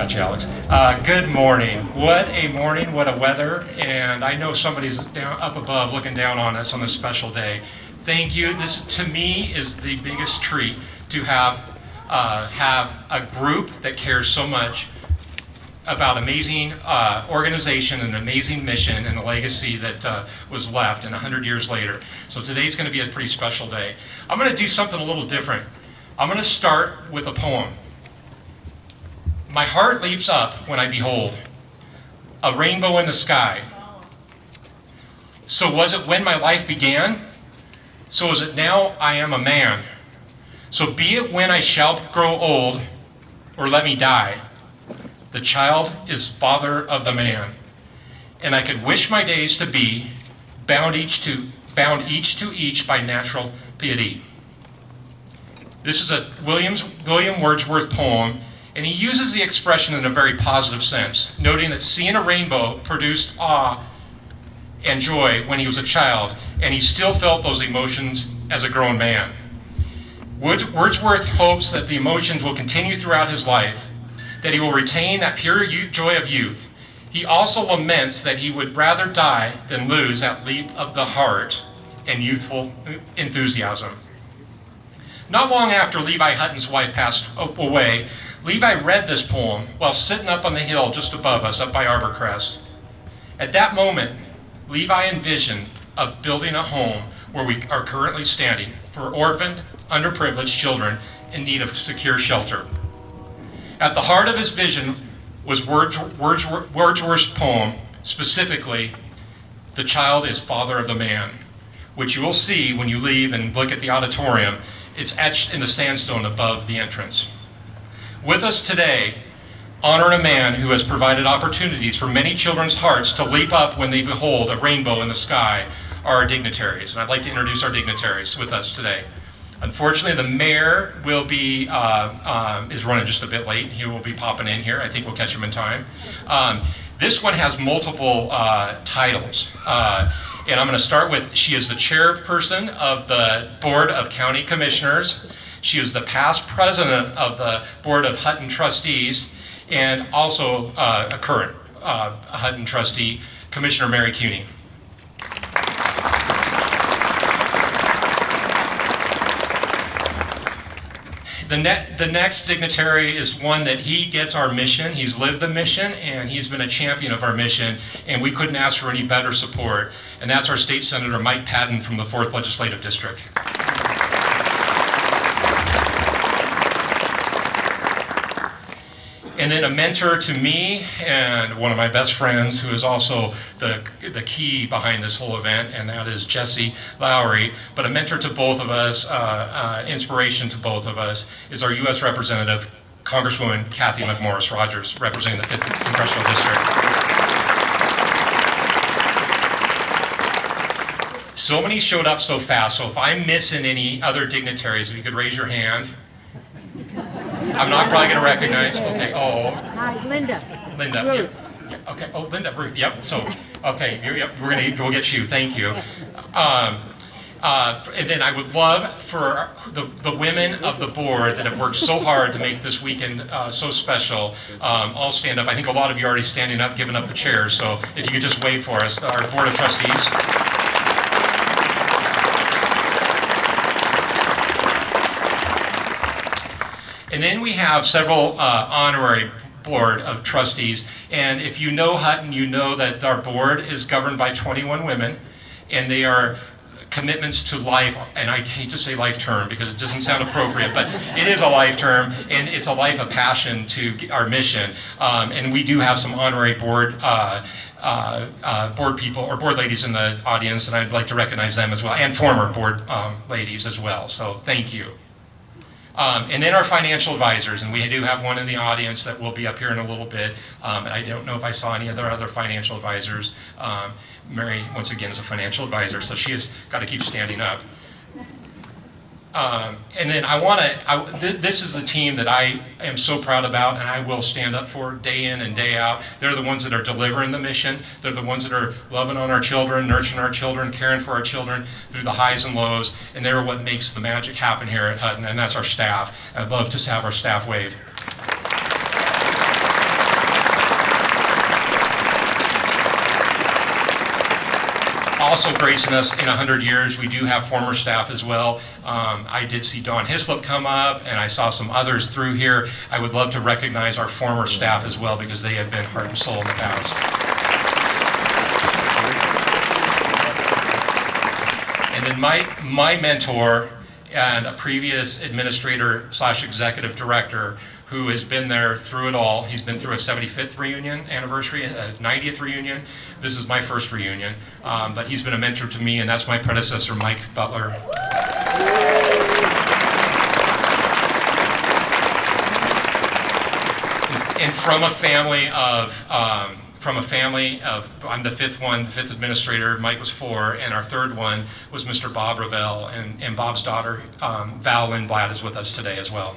got you, Alex. Good morning. What a morning, what a weather. And I know somebody's down up above looking down on us on this special day. Thank you. This, to me, is the biggest treat to have a group that cares so much about amazing organization and amazing mission and a legacy that was left and 100 years later. So today's going to be a pretty special day. I'm going to do something a little different. I'm going to start with a poem. My heart leaps up when I behold a rainbow in the sky. So was it when my life began? So is it now I am a man. So be it when I shall grow old, or let me die. The child is father of the man. And I could wish my days to be bound each to each by natural piety. This is a William Wordsworth poem, and he uses the expression in a very positive sense, noting that seeing a rainbow produced awe and joy when he was a child, and he still felt those emotions as a grown man. Wordsworth hopes that the emotions will continue throughout his life, that he will retain that pure joy of youth. He also laments that he would rather die than lose that leap of the heart and youthful enthusiasm. Not long after Levi Hutton's wife passed away, Levi read this poem while sitting up on the hill just above us, up by Arbor Crest. At that moment, Levi envisioned of building a home where we are currently standing for orphaned, underprivileged children in need of secure shelter. At the heart of his vision was Wordsworth's poem, specifically, "The child is father of the man," which you will see when you leave and look at the auditorium. It's etched in the sandstone above the entrance. With us today, honoring a man who has provided opportunities for many children's hearts to leap up when they behold a rainbow in the sky, are our dignitaries. And I'd like to introduce our dignitaries with us today. Unfortunately, the mayor will be is running just a bit late. He will be popping in here. I think we'll catch him in time. This one has multiple titles. And I'm going to start with, she is the chairperson of the Board of County Commissioners. She is the past president of the Board of Hutton Trustees, and also a current Hutton trustee, Commissioner Mary Kuney. The next dignitary is one that he gets our mission. He's lived the mission, and he's been a champion of our mission, and we couldn't ask for any better support. And that's our State Senator Mike Padden from the 4th Legislative District. And then a mentor to me and one of my best friends, who is also the key behind this whole event, and that is Jesse Lowry. But a mentor to both of us, inspiration to both of us, is our U.S. Representative, Congresswoman Cathy McMorris Rodgers, representing the 5th Congressional District. So many showed up so fast, so if I'm missing any other dignitaries, if you could raise your hand. I'm not probably going to recognize. Okay. Oh. Hi, Linda. Linda. Ruth. Yeah. Okay. Oh, Linda. Ruth. Yep. So, okay. Yep. We're going to go get you. Thank you. And then I would love for the women of the board that have worked so hard to make this weekend so special, all stand up. I think a lot of you are already standing up, giving up the chairs. So if you could just wait for us, our Board of Trustees. And then we have several honorary board of trustees. And if you know Hutton, you know that our board is governed by 21 women, and they are commitments to life. And I hate to say life term because it doesn't sound appropriate, but it is a life term, and it's a life of passion to our mission. And we do have some honorary board people or board ladies in the audience, and I'd like to recognize them as well, and former board ladies as well. So thank you. And then our financial advisors, and we do have one in the audience that will be up here in a little bit, and I don't know if I saw any other financial advisors. Mary, once again, is a financial advisor, so she has got to keep standing up. And then this is the team that I am so proud about, and I will stand up for day in and day out. They're the ones that are delivering the mission. They're the ones that are loving on our children, nurturing our children, caring for our children through the highs and lows, and they're what makes the magic happen here at Hutton, and that's our staff. I'd love to have our staff wave. also gracing us in 100 years, we do have former staff as well. I did see Dawn Hislop come up, and I saw some others through here. I would love to recognize our former staff as well, because they have been heart and soul in the past. And then my mentor and a previous administrator / executive director who has been there through it all. He's been through a 75th reunion anniversary, a 90th reunion. This is my first reunion, but he's been a mentor to me, and that's my predecessor, Mike Butler. And from a family of, I'm the fifth administrator, Mike was 4, and our third one was Mr. Bob Ravel, and Bob's daughter, Val Lindblad, is with us today as well.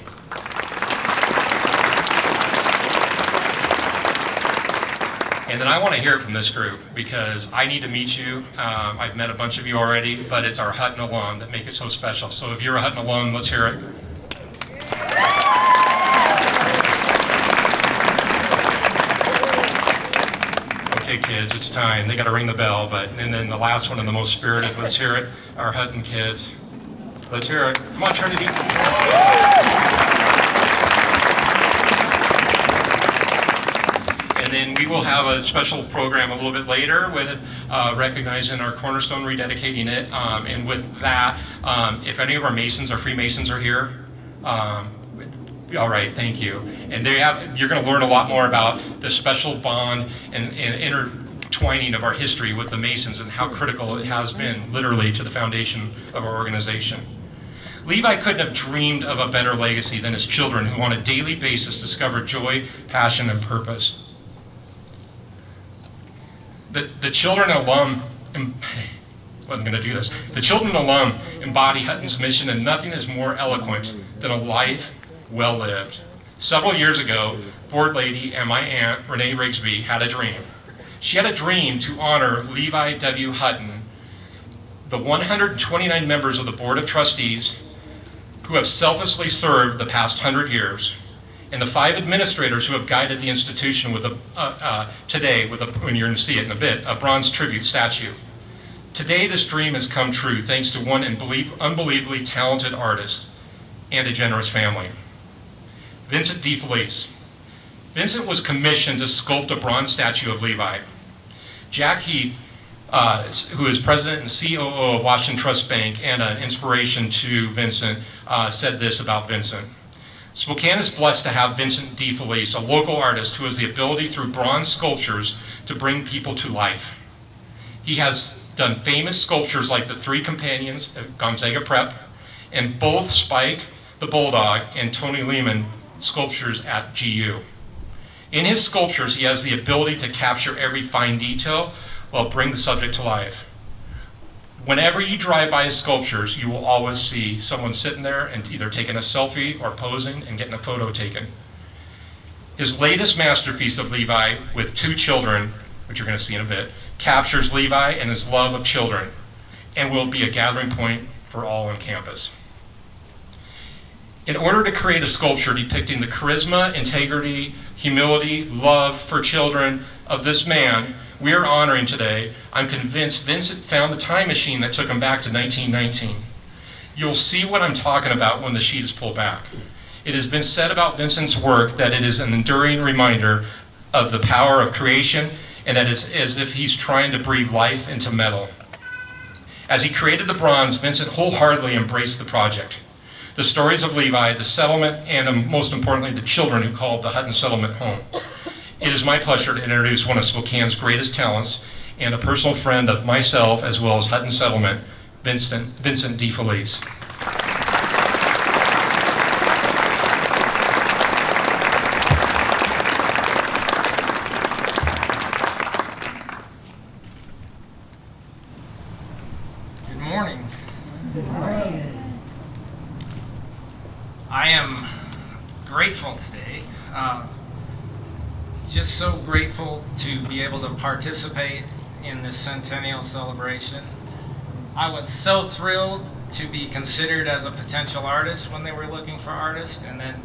And then I want to hear it from this group, because I need to meet you. I've met a bunch of you already, but it's our Hutton alum that make it so special. So if you're a Hutton alum, let's hear it. Okay, kids, it's time. They got to ring the bell. And then the last one and the most spirited, let's hear it. Our Hutton kids. Let's hear it. Come on, Trinity. And then we will have a special program a little bit later with recognizing our cornerstone, rededicating it. And with that, if any of our Masons or Freemasons are here, all right, thank you. And you're going to learn a lot more about the special bond and intertwining of our history with the Masons and how critical it has been, literally, to the foundation of our organization. Levi couldn't have dreamed of a better legacy than his children, who on a daily basis discover joy, passion, and purpose. The children alum, wasn't going to do this. The children alum embody Hutton's mission, and nothing is more eloquent than a life well lived. Several years ago, board lady and my aunt, Renee Rigsby, had a dream. She had a dream to honor Levi W. Hutton, the 129 members of the Board of Trustees who have selflessly served the past 100 years, and the 5 administrators who have guided the institution with today, when you're going to see it in a bit, a bronze tribute statue. Today, this dream has come true thanks to one unbelievably talented artist and a generous family. Vincent DeFelice. Vincent was commissioned to sculpt a bronze statue of Levi. Jack Heath, who is president and COO of Washington Trust Bank and an inspiration to Vincent, said this about Vincent. Spokane is blessed to have Vincent DeFelice, a local artist who has the ability through bronze sculptures to bring people to life. He has done famous sculptures like the 3 Companions at Gonzaga Prep, and both Spike the Bulldog and Tony Lehman sculptures at GU. In his sculptures, he has the ability to capture every fine detail while bring the subject to life. Whenever you drive by his sculptures, you will always see someone sitting there and either taking a selfie or posing and getting a photo taken. His latest masterpiece of Levi with 2 children, which you're going to see in a bit, captures Levi and his love of children and will be a gathering point for all on campus. In order to create a sculpture depicting the charisma, integrity, humility, love for children of this man we are honoring today, I'm convinced Vincent found the time machine that took him back to 1919. You'll see what I'm talking about when the sheet is pulled back. It has been said about Vincent's work that it is an enduring reminder of the power of creation, and that it's as if he's trying to breathe life into metal. As he created the bronze, Vincent wholeheartedly embraced the project. The stories of Levi, the settlement, and most importantly, the children who called the Hutton Settlement home. It is my pleasure to introduce one of Spokane's greatest talents and a personal friend of myself as well as Hutton Settlement, Vincent DeFelice. Good morning. Good morning. I am grateful today. Just so grateful to be able to participate in this centennial celebration. I was so thrilled to be considered as a potential artist when they were looking for artists, and then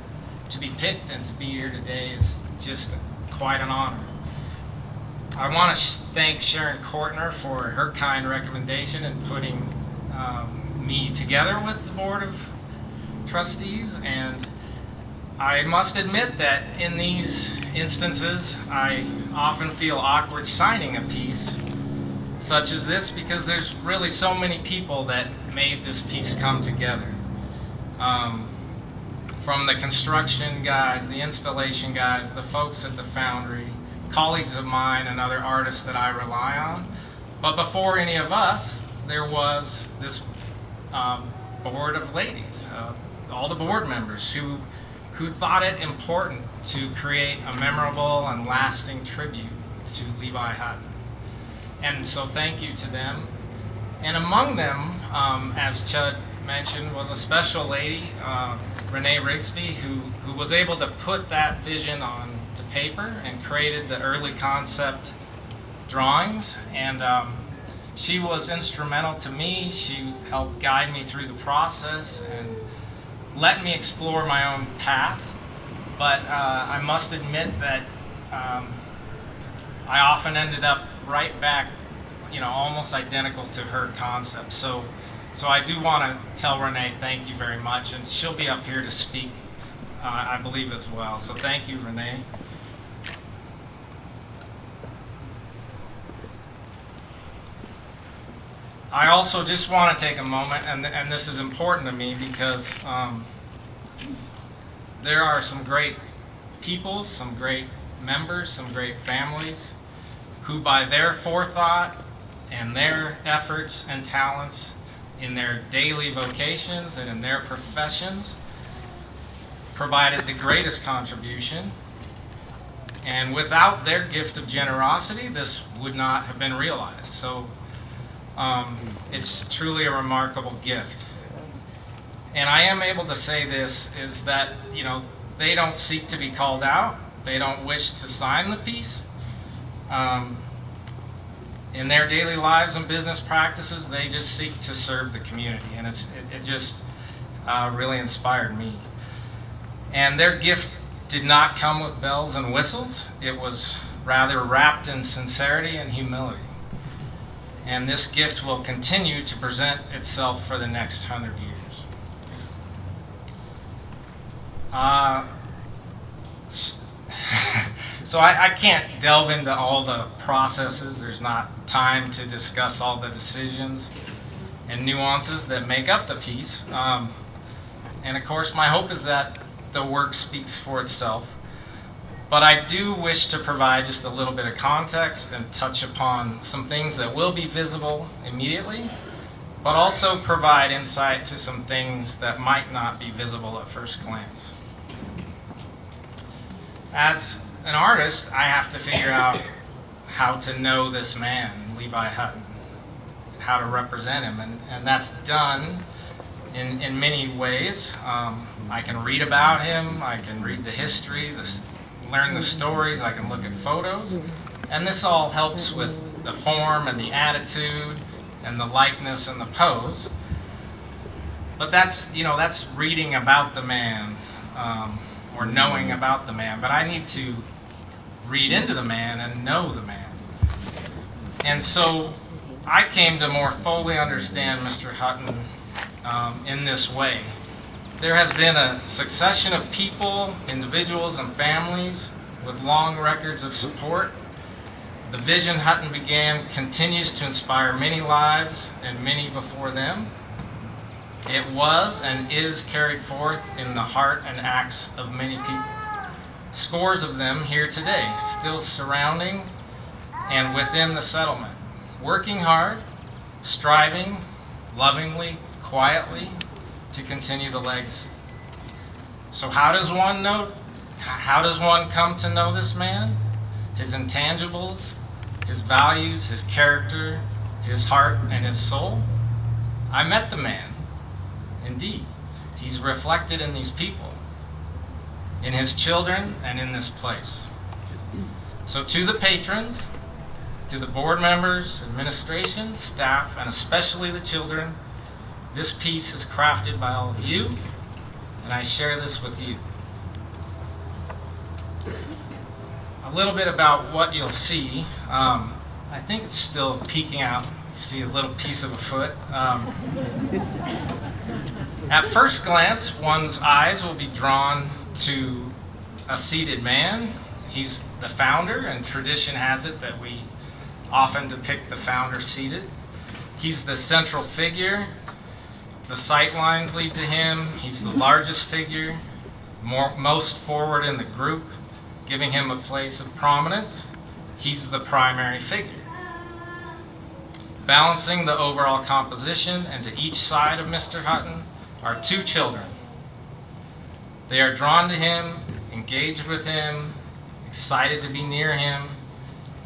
to be picked and to be here today is just quite an honor. I want to thank Sharon Kortner for her kind recommendation in putting me together with the Board of Trustees, and I must admit that in these instances I often feel awkward signing a piece such as this because there's really so many people that made this piece come together. From the construction guys, the installation guys, the folks at the foundry, colleagues of mine and other artists that I rely on. But before any of us, there was this board of ladies, all the board members who thought it important to create a memorable and lasting tribute to Levi Hutton. And so thank you to them. And among them, as Chud mentioned, was a special lady, Renee Rigsby, who was able to put that vision on to paper and created the early concept drawings. And she was instrumental to me. She helped guide me through the process and let me explore my own path. But I must admit that I often ended up right back, almost identical to her concept. So I do want to tell Renee thank you very much, and she'll be up here to speak, I believe, as well. So thank you, Renee. I also just want to take a moment, and this is important to me because there are some great people, some great members, some great families who by their forethought and their efforts and talents in their daily vocations and in their professions provided the greatest contribution. And without their gift of generosity, this would not have been realized. So it's truly a remarkable gift. And I am able to say this, is that, they don't seek to be called out. They don't wish to sign the piece. In their daily lives and business practices, they just seek to serve the community. And it just really inspired me. And their gift did not come with bells and whistles. It was rather wrapped in sincerity and humility. And this gift will continue to present itself for the next 100 years. So I can't delve into all the processes. There's not time to discuss all the decisions and nuances that make up the piece. And of course, my hope is that the work speaks for itself. But I do wish to provide just a little bit of context and touch upon some things that will be visible immediately, but also provide insight to some things that might not be visible at first glance. As an artist, I have to figure out how to know this man, Levi Hutton, how to represent him, and that's done in many ways. I can read about him, I can read the history, learn the stories, I can look at photos, and this all helps with the form and the attitude and the likeness and the pose. But that's reading about the man, or knowing about the man, but I need to read into the man and know the man. And so I came to more fully understand Mr. Hutton in this way. There has been a succession of people, individuals, and families with long records of support. The vision Hutton began continues to inspire many lives and many before them. It was and is carried forth in the heart and acts of many people. Scores of them here today, still surrounding and within the settlement, working hard, striving, lovingly, quietly, to continue the legacy. So how does one come to know this man? His intangibles, his values, his character, his heart, and his soul? I met the man. Indeed, he's reflected in these people, in his children, and in this place. So to the patrons, to the board members, administration, staff, and especially the children, this piece is crafted by all of you, and I share this with you. little bit about what you'll see. I think it's still peeking out. You see a little piece of a foot. At first glance, one's eyes will be drawn to a seated man. He's the founder, and tradition has it that we often depict the founder seated. He's the central figure. The sight lines lead to him. He's the largest figure, most forward in the group, giving him a place of prominence. He's the primary figure. Balancing the overall composition, and to each side of Mr. Hutton are two children. They are drawn to him, engaged with him, excited to be near him,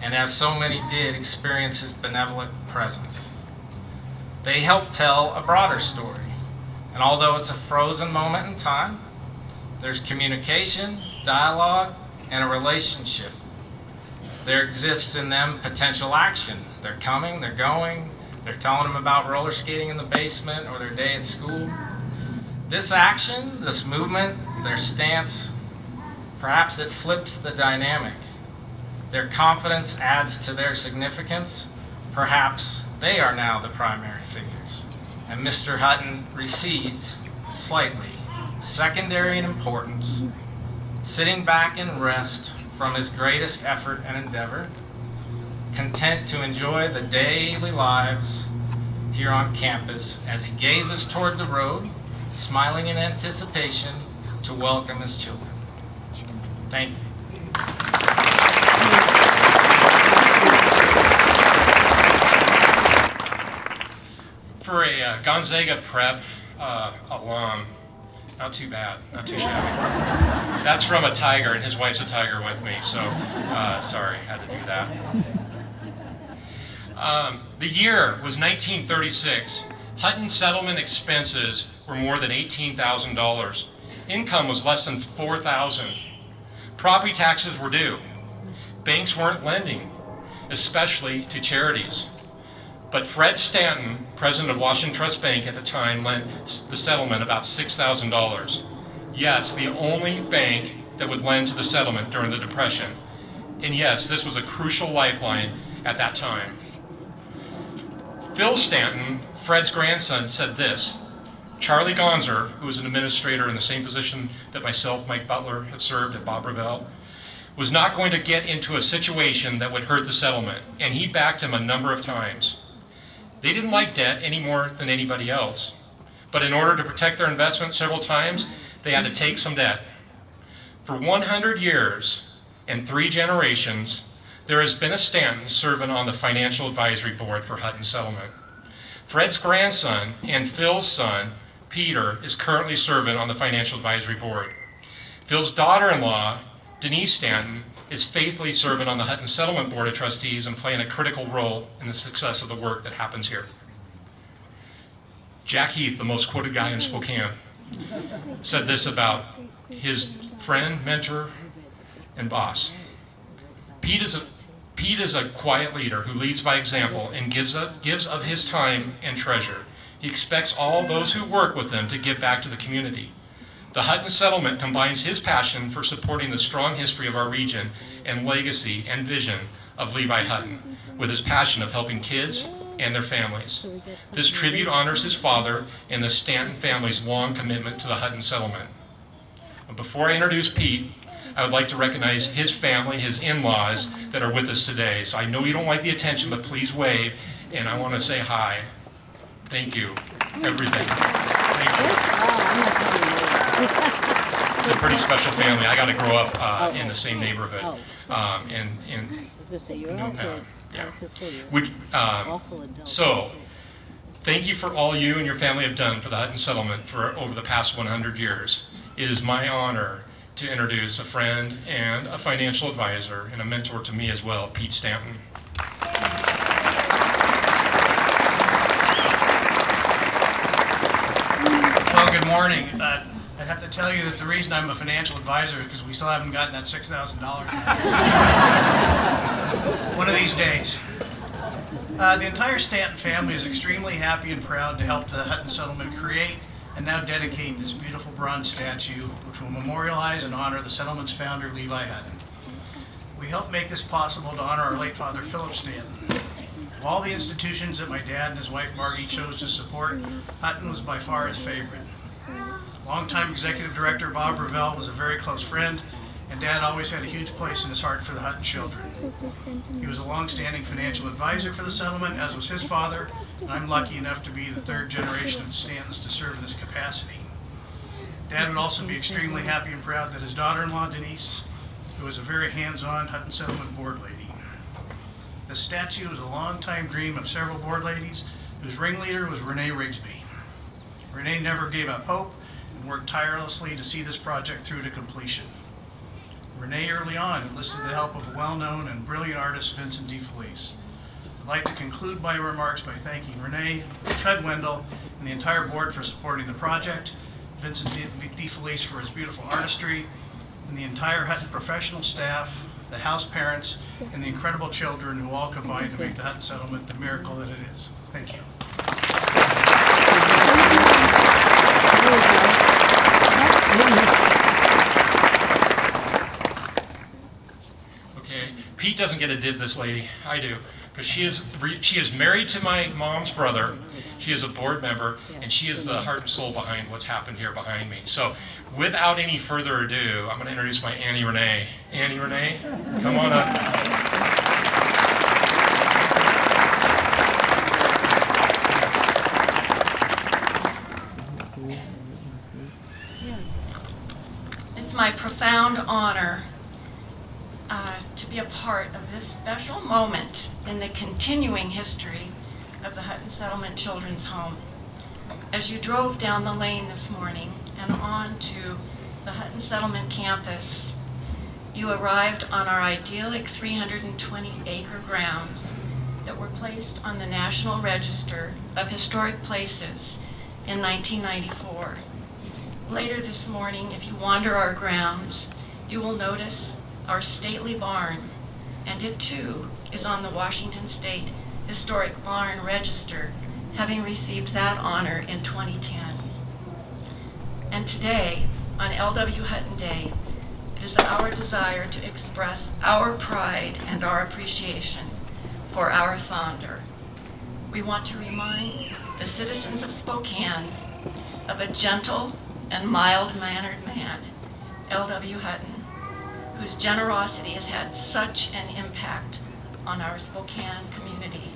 and as so many did, experience his benevolent presence. They help tell a broader story, and although it's a frozen moment in time, there's communication, dialogue, and a relationship. There exists in them potential action. They're coming, they're going, they're telling them about roller skating in the basement or their day at school. This action, this movement, their stance, perhaps it flips the dynamic. Their confidence adds to their significance. Perhaps they are now the primary figures. And Mr. Hutton recedes slightly, secondary in importance, sitting back in rest from his greatest effort and endeavor, content to enjoy the daily lives here on campus as he gazes toward the road, smiling in anticipation to welcome his children. Thank you. For a Gonzaga prep alum, not too bad, not too shabby. That's from a Tiger, and his wife's a Tiger with me, so sorry, had to do that. The year was 1936. Hutton Settlement expenses were more than $18,000. Income was less than $4,000. Property taxes were due. Banks weren't lending, especially to charities. But Fred Stanton, president of Washington Trust Bank at the time, lent the settlement about $6,000. Yes, the only bank that would lend to the settlement during the Depression. And yes, this was a crucial lifeline at that time. Phil Stanton, Fred's grandson, said this: Charlie Gonzer, who was an administrator in the same position that myself, Mike Butler, had served at Bob Revelle, was not going to get into a situation that would hurt the settlement, and he backed him a number of times. They didn't like debt any more than anybody else, but in order to protect their investment several times, they had to take some debt. For 100 years and 3 generations, there has been a Stanton serving on the Financial Advisory Board for Hutton Settlement. Fred's grandson and Phil's son, Peter, is currently serving on the Financial Advisory Board. Phil's daughter-in-law, Denise Stanton, is faithfully serving on the Hutton Settlement Board of Trustees and playing a critical role in the success of the work that happens here. Jack Heath, the most quoted guy in Spokane, said this about his friend, mentor, and boss. Pete is a quiet leader who leads by example and gives of his time and treasure. He expects all those who work with him to give back to the community. The Hutton Settlement combines his passion for supporting the strong history of our region and legacy and vision of Levi Hutton with his passion of helping kids and their families. This tribute honors his father and the Stanton family's long commitment to the Hutton Settlement. But before I introduce Pete, I would like to recognize his family, his in-laws that are with us today. So I know you don't like the attention, but please wave, and I want to say hi. Thank you. Everything. Thank you. It's a pretty special family. I got to grow up in the same neighborhood. So, thank you for all you and your family have done for the Hutton Settlement for over the past 100 years. It is my honor to introduce a friend and a financial advisor and a mentor to me as well, Pete Stanton. Well, good morning. I'd have to tell you that the reason I'm a financial advisor is because we still haven't gotten that $6,000. One of these days. The entire Stanton family is extremely happy and proud to help the Hutton Settlement create and now dedicate this beautiful bronze statue, which will memorialize and honor the settlement's founder, Levi Hutton. We helped make this possible to honor our late father, Philip Stanton. Of all the institutions that my dad and his wife Margie chose to support, Hutton was by far his favorite. Longtime executive director Bob Revell was a very close friend, and Dad always had a huge place in his heart for the Hutton children. He was a long-standing financial advisor for the settlement, as was his father, and I'm lucky enough to be the third generation of the Stantons to serve in this capacity. Dad would also be extremely happy and proud that his daughter-in-law, Denise, who was a very hands-on Hutton Settlement board lady. This statue was a long-time dream of several board ladies, whose ringleader was Renee Rigsby. Renee never gave up hope and worked tirelessly to see this project through to completion. Renee early on enlisted the help of a well-known and brilliant artist, Vincent DeFelice. I'd like to conclude my remarks by thanking Renee, Chud, Wendle, and the entire board for supporting the project, Vincent DeFelice for his beautiful artistry, and the entire Hutton professional staff, the house parents, and the incredible children who all combined to make the Hutton Settlement the miracle that it is. Thank you. Okay, Pete doesn't get a dib this lady. I do. Because she is married to my mom's brother. She is a board member, and she is the heart and soul behind what's happened here behind me. So without any further ado, I'm going to introduce my Annie Renee. Annie Renee, come on up. It's my profound honor to be a part of this special moment in the continuing history of the Hutton Settlement Children's Home. As you drove down the lane this morning and on to the Hutton Settlement campus, you arrived on our idyllic 320-acre grounds that were placed on the National Register of Historic Places in 1994. Later this morning, if you wander our grounds, you will notice our stately barn, and it too is on the Washington State Historic Barn Register, having received that honor in 2010. And today, on L.W. Hutton Day, it is our desire to express our pride and our appreciation for our founder. We want to remind the citizens of Spokane of a gentle and mild-mannered man, L.W. Hutton, whose generosity has had such an impact on our Spokane community.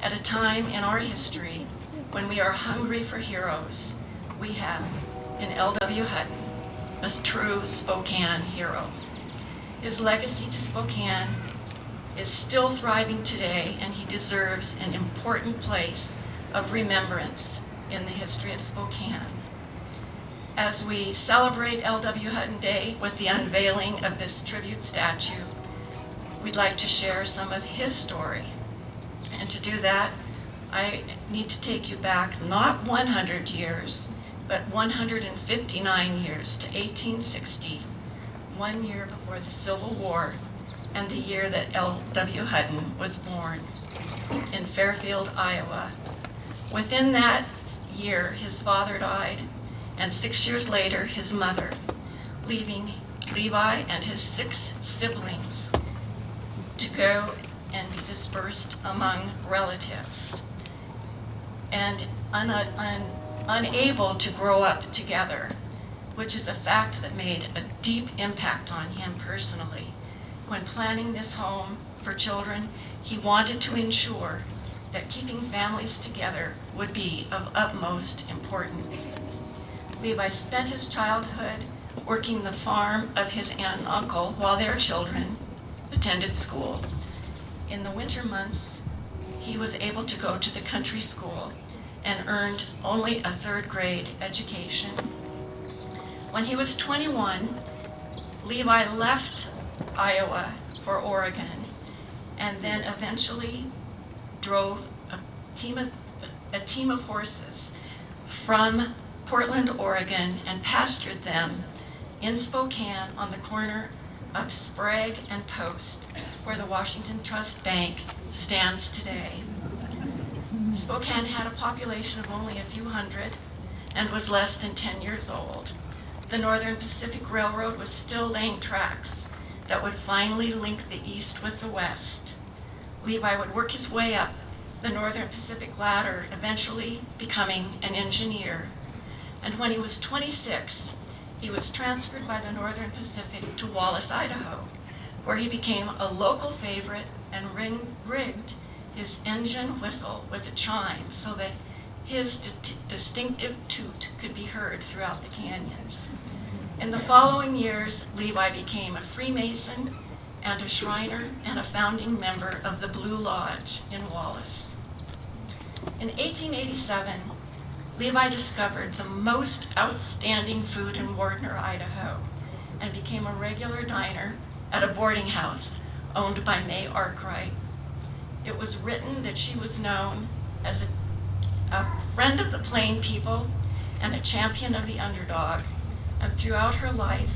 At a time in our history when we are hungry for heroes, we have in L.W. Hutton a true Spokane hero. His legacy to Spokane is still thriving today, and he deserves an important place of remembrance in the history of Spokane. As we celebrate L.W. Hutton Day with the unveiling of this tribute statue, we'd like to share some of his story. And to do that, I need to take you back not 100 years, but 159 years to 1860, 1 year before the Civil War, and the year that L.W. Hutton was born in Fairfield, Iowa. Within that year, his father died, and 6 years later, his mother, leaving Levi and his 6 siblings to go and be dispersed among relatives, and unable to grow up together, which is a fact that made a deep impact on him personally. When planning this home for children, he wanted to ensure that keeping families together would be of utmost importance. Levi spent his childhood working the farm of his aunt and uncle while their children attended school. In the winter months, he was able to go to the country school and earned only a 3rd grade education. When he was 21, Levi left Iowa for Oregon, and then eventually drove a team of horses from Portland, Oregon, and pastured them in Spokane on the corner of Sprague and Post, where the Washington Trust Bank stands today. Spokane had a population of only a few hundred and was less than 10 years old. The Northern Pacific Railroad was still laying tracks. that would finally link the East with the West. Levi would work his way up the Northern Pacific ladder, eventually becoming an engineer. And when he was 26, he was transferred by the Northern Pacific to Wallace, Idaho, where he became a local favorite and rigged his engine whistle with a chime so that his distinctive toot could be heard throughout the canyons. In the following years, Levi became a Freemason and a Shriner and a founding member of the Blue Lodge in Wallace. In 1887, Levi discovered the most outstanding food in Wardner, Idaho, and became a regular diner at a boarding house owned by May Arkwright. It was written that she was known as a friend of the plain people and a champion of the underdog, and throughout her life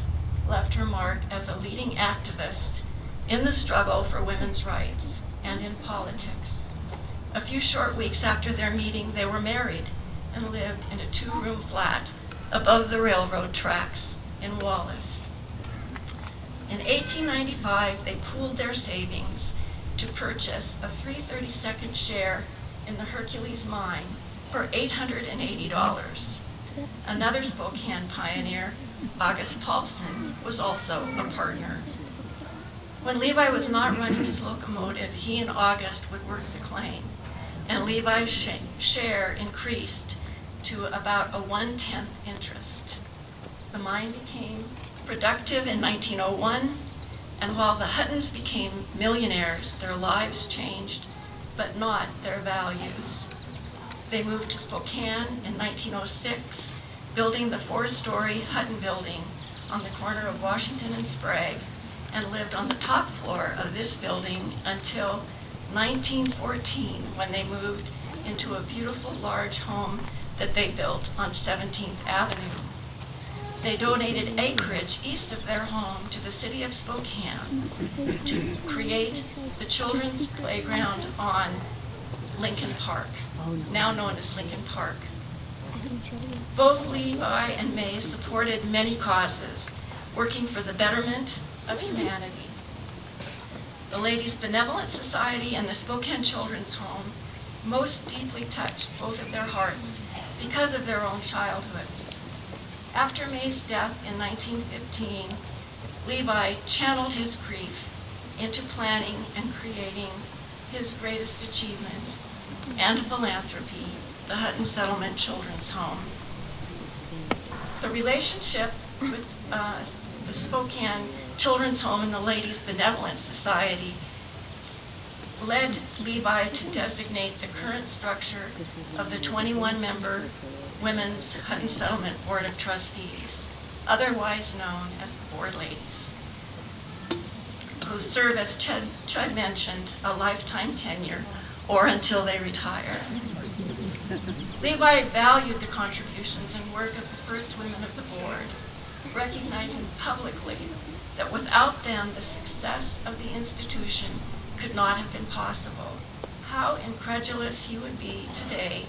left her mark as a leading activist in the struggle for women's rights and in politics. A few short weeks after their meeting, they were married and lived in a 2-room flat above the railroad tracks in Wallace. In 1895, they pooled their savings to purchase a 3/32 share in the Hercules mine for $880. Another Spokane pioneer, August Paulson, was also a partner. When Levi was not running his locomotive, he and August would work the claim, and Levi's share increased to about a 1/10 interest. The mine became productive in 1901, and while the Huttons became millionaires, their lives changed, but not their values. They moved to Spokane in 1906, building the 4-story Hutton building on the corner of Washington and Sprague, and lived on the top floor of this building until 1914, when they moved into a beautiful large home that they built on 17th Avenue. They donated acreage east of their home to the city of Spokane to create the children's playground on Lincoln Park, now known as Lincoln Park. Both Levi and May supported many causes, working for the betterment of humanity. The Ladies' Benevolent Society and the Spokane Children's Home most deeply touched both of their hearts because of their own childhoods. After May's death in 1915, Levi channeled his grief into planning and creating his greatest achievement and philanthropy, the Hutton Settlement Children's Home. The relationship with the Spokane Children's Home and the Ladies' Benevolent Society led Levi to designate the current structure of the 21-member Women's Hutton Settlement Board of Trustees, otherwise known as the Board Ladies, who serve, as Chud mentioned, a lifetime tenure or until they retire. Levi valued the contributions and work of the first women of the board, recognizing publicly that without them, the success of the institution could not have been possible. How incredulous he would be today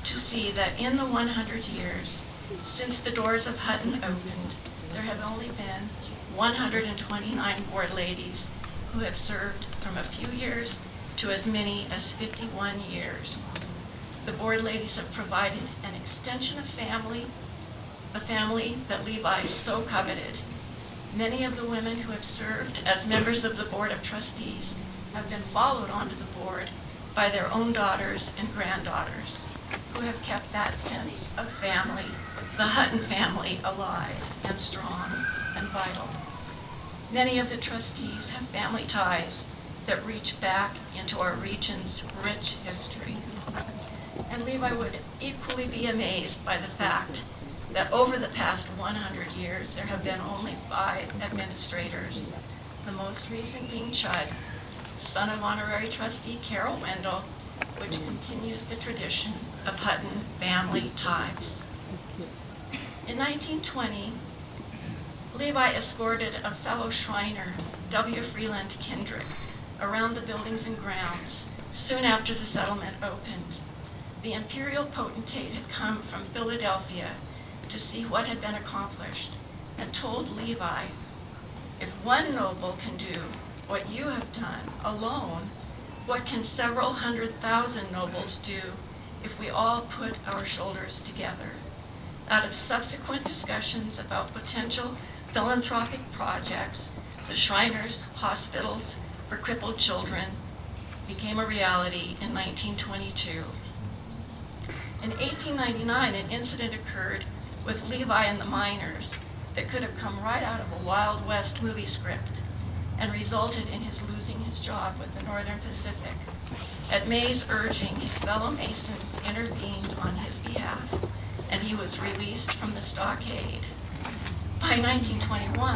to see that in the 100 years since the doors of Hutton opened, there have only been 129 board ladies who have served from a few years to as many as 51 years. The board ladies have provided an extension of family, a family that Levi so coveted. Many of the women who have served as members of the Board of Trustees have been followed onto the board by their own daughters and granddaughters, who have kept that sense of family, the Hutton family, alive and strong and vital. Many of the trustees have family ties that reach back into our region's rich history. And Levi would equally be amazed by the fact that over the past 100 years, there have been only 5 administrators, the most recent being Chud, son of honorary trustee Carol Wendle, which continues the tradition of Hutton family ties. In 1920, Levi escorted a fellow Shriner, W. Freeland Kendrick, around the buildings and grounds soon after the settlement opened. The imperial potentate had come from Philadelphia to see what had been accomplished and told Levi If one noble can do what you have done alone, what can several 100,000 nobles do if we all put our shoulders together? Out of subsequent discussions about potential philanthropic projects, the Shriners Hospitals for Crippled Children became a reality in 1922. In 1899, an incident occurred with Levi and the Miners that could have come right out of a Wild West movie script and resulted in his losing his job with the Northern Pacific. At May's urging, his fellow Masons intervened on his behalf, and he was released from the stockade. By 1921,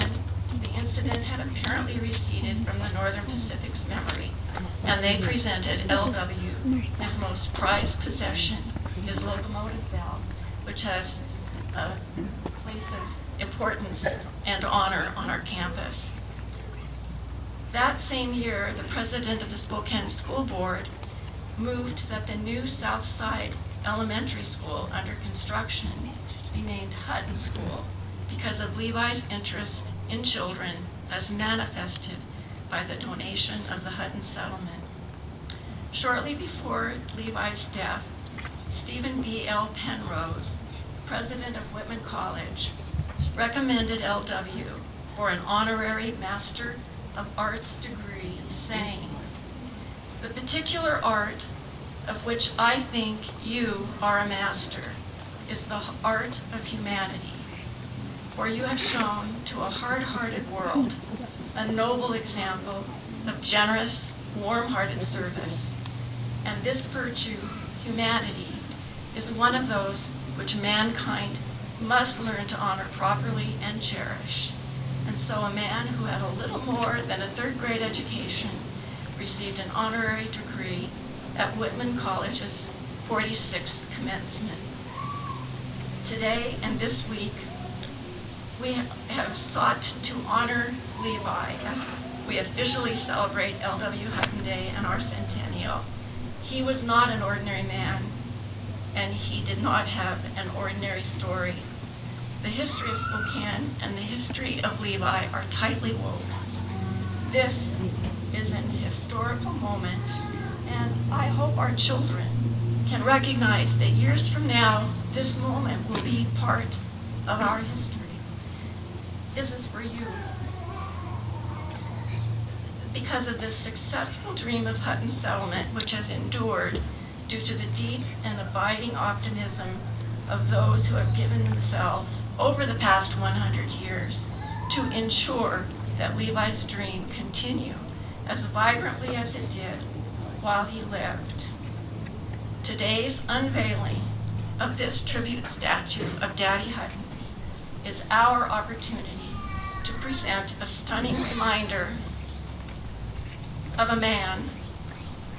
the incident had apparently receded from the Northern Pacific's memory, and they presented LW his most prized possession, his locomotive valve, which has a place of importance and honor on our campus. That same year, the president of the Spokane School Board moved that the new South Side Elementary School under construction be named Hutton School because of Levi's interest in children as manifested by the donation of the Hutton Settlement. Shortly before Levi's death, Stephen B. L. Penrose, president of Whitman College, recommended LW for an honorary Master of Arts degree, saying, "The particular art of which I think you are a master is the art of humanity, for you have shown to a hard-hearted world a noble example of generous, warm-hearted service, and this virtue, humanity, is one of those which mankind must learn to honor properly and cherish." And so a man who had a little more than a third-grade education received an honorary degree at Whitman College's 46th commencement. Today and this week, we have sought to honor Levi as we officially celebrate L.W. Hutton Day and our centennial. He was not an ordinary man, and he did not have an ordinary story. The history of Spokane and the history of Levi are tightly woven. This is an historical moment, and I hope our children can recognize that years from now, this moment will be part of our history. This is for you. Because of this successful dream of Hutton Settlement, which has endured due to the deep and abiding optimism of those who have given themselves over the past 100 years to ensure that Levi's dream continue as vibrantly as it did while he lived. Today's unveiling of this tribute statue of Daddy Hutton is our opportunity to present a stunning reminder of a man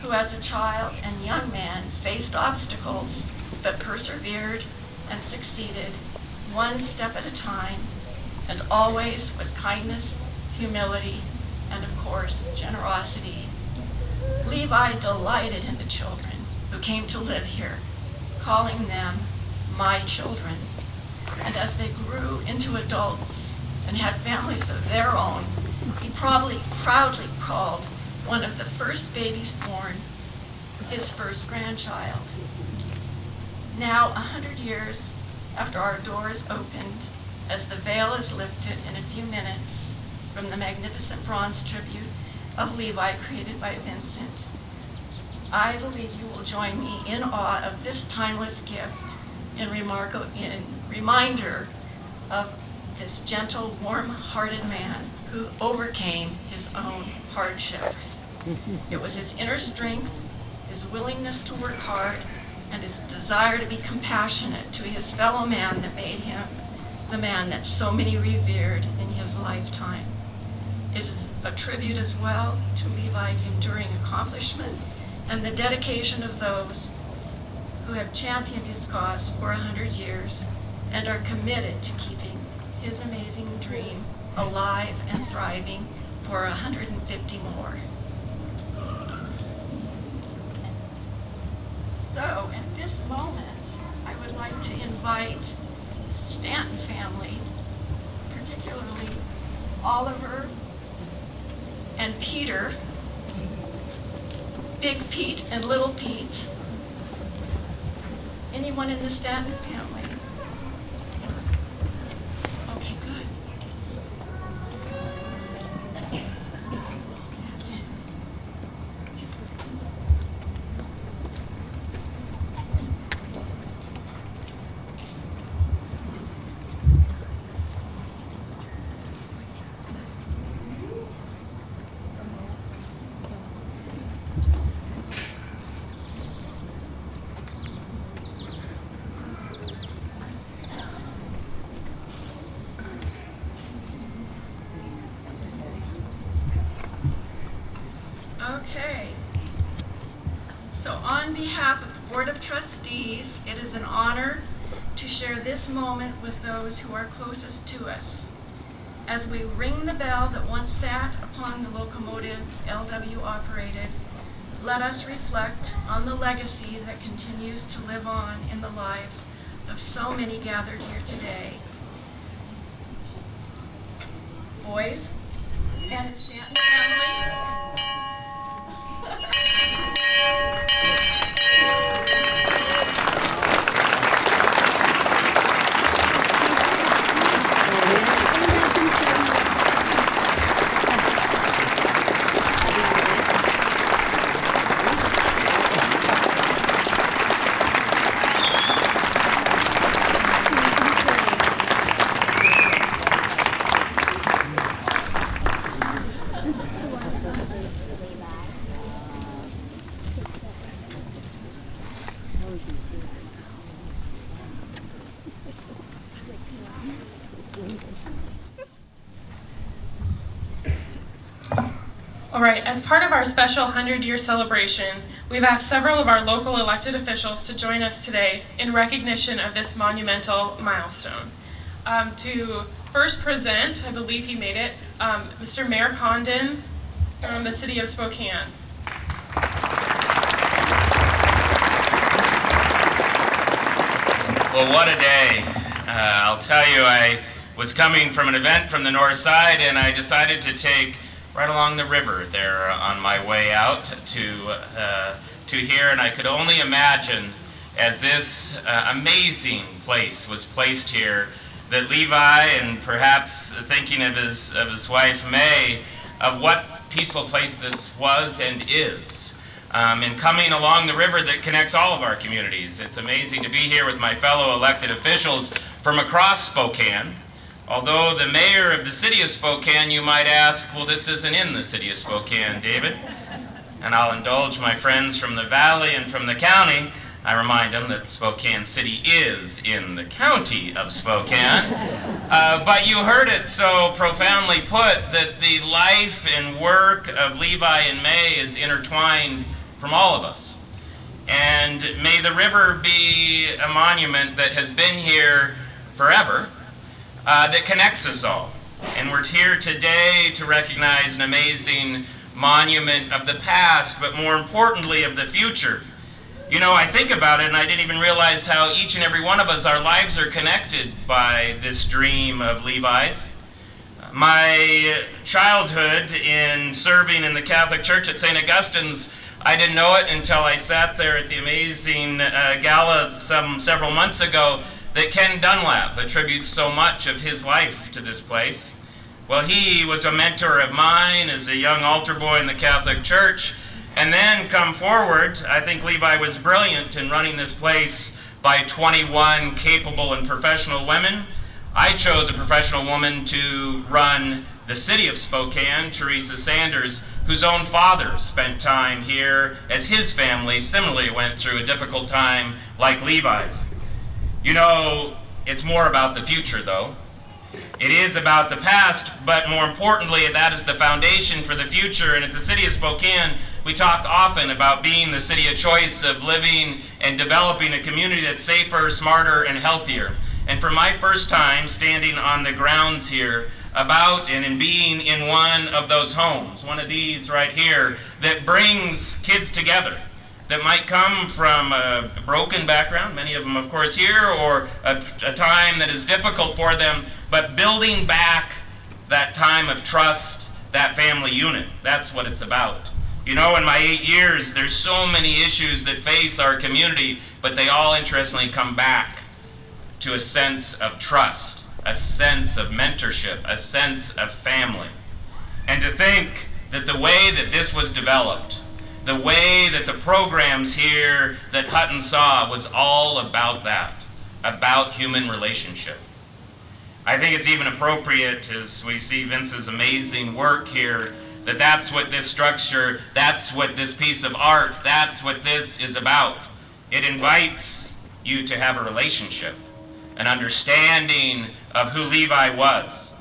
who as a child and young man faced obstacles but persevered and succeeded one step at a time, and always with kindness, humility, and of course, generosity. Levi delighted in the children who came to live here, calling them my children. And as they grew into adults and had families of their own, he proudly called one of the first babies born his first grandchild. Now, 100 years after our doors opened, as the veil is lifted in a few minutes from the magnificent bronze tribute of Levi created by Vincent, I believe you will join me in awe of this timeless gift in reminder of this gentle, warm-hearted man who overcame his own hardships. It was his inner strength, his willingness to work hard, and his desire to be compassionate to his fellow man that made him the man that so many revered in his lifetime. It is a tribute as well to Levi's enduring accomplishment and the dedication of those who have championed his cause for 100 years and are committed to keeping his amazing dream alive and thriving for 150 more. So at this moment, I would like to invite Stanton family, particularly Oliver, Peter, Big Pete and Little Pete. Anyone in the Stanton family? Okay, good. Okay. So on behalf of the Board of Trustees, it is an honor to share this moment with those who are closest to us. As we ring the bell that once sat upon the locomotive LW operated, let us reflect on the legacy that continues to live on in the lives of so many gathered here today. Boys and the Stanton family. All right, as part of our special 100-year celebration, we've asked several of our local elected officials to join us today in recognition of this monumental milestone. To first present, I believe he made it, Mr. Mayor Condon from the city of Spokane. Well, what a day. I'll tell you, I was coming from an event from the north side, and I decided to take right along the river there on my way out to here, and I could only imagine, as this amazing place was placed here, that Levi, and perhaps thinking of his wife May, of what peaceful place this was and is. And coming along the river that connects all of our communities. It's amazing to be here with my fellow elected officials from across Spokane. Although the mayor of the city of Spokane, you might ask, well, this isn't in the city of Spokane, David. And I'll indulge my friends from the valley and from the county. I remind them that Spokane City is in the county of Spokane. But you heard it so profoundly put that the life and work of Levi and May is intertwined from all of us. And may the river be a monument that has been here forever, that connects us all. And we're here today to recognize an amazing monument of the past, but more importantly of the future. You know, I think about it and I didn't even realize how each and every one of us, our lives are connected by this dream of Levi's. My childhood in serving in the Catholic Church at St. Augustine's, I didn't know it until I sat there at the amazing gala several months ago that Ken Dunlap attributes so much of his life to this place. Well, he was a mentor of mine as a young altar boy in the Catholic Church, and then come forward, I think Levi was brilliant in running this place by 21 capable and professional women. I chose a professional woman to run the city of Spokane, Teresa Sanders, whose own father spent time here as his family similarly went through a difficult time like Levi's. You know, it's more about the future, though. It is about the past, but more importantly, that is the foundation for the future. And at the city of Spokane, we talk often about being the city of choice, of living and developing a community that's safer, smarter, and healthier. And for my first time standing on the grounds here about and in being in one of those homes, one of these right here, that brings kids together, that might come from a broken background, many of them of course here, or a time that is difficult for them, but building back that time of trust, that family unit. That's what it's about. You know, in my 8 years, there's so many issues that face our community, but they all interestingly come back to a sense of trust, a sense of mentorship, a sense of family. And to think that the way that this was developed, the way that the programs here that Hutton saw was all about that, about human relationship. I think it's even appropriate, as we see Vince's amazing work here, that that's what this structure, that's what this piece of art, that's what this is about. It invites you to have a relationship, an understanding of who Levi was.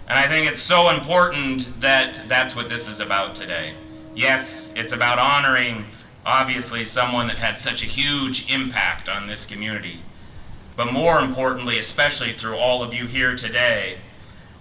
And I think it's so important that that's what this is about today. Yes, it's about honoring, obviously, someone that had such a huge impact on this community. But more importantly, especially through all of you here today,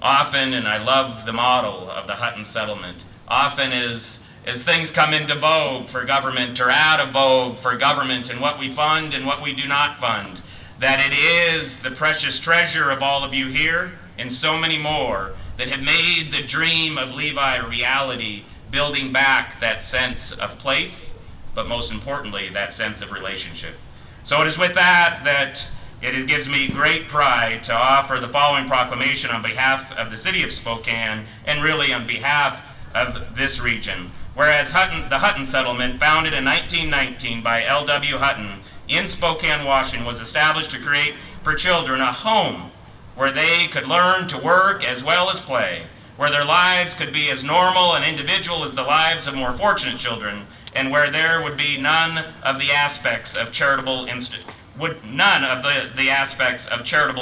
often, and I love the model of the Hutton Settlement, often as things come into vogue for government or out of vogue for government and what we fund and what we do not fund, that it is the precious treasure of all of you here and so many more that have made the dream of Levi a reality, building back that sense of place, but most importantly, that sense of relationship. So it is with that that it gives me great pride to offer the following proclamation on behalf of the city of Spokane and really on behalf of this region. Whereas the Hutton Settlement, founded in 1919 by L.W. Hutton in Spokane, Washington, was established to create for children a home where they could learn to work as well as play, where their lives could be as normal and individual as the lives of more fortunate children, and where there would be none of the aspects of charitable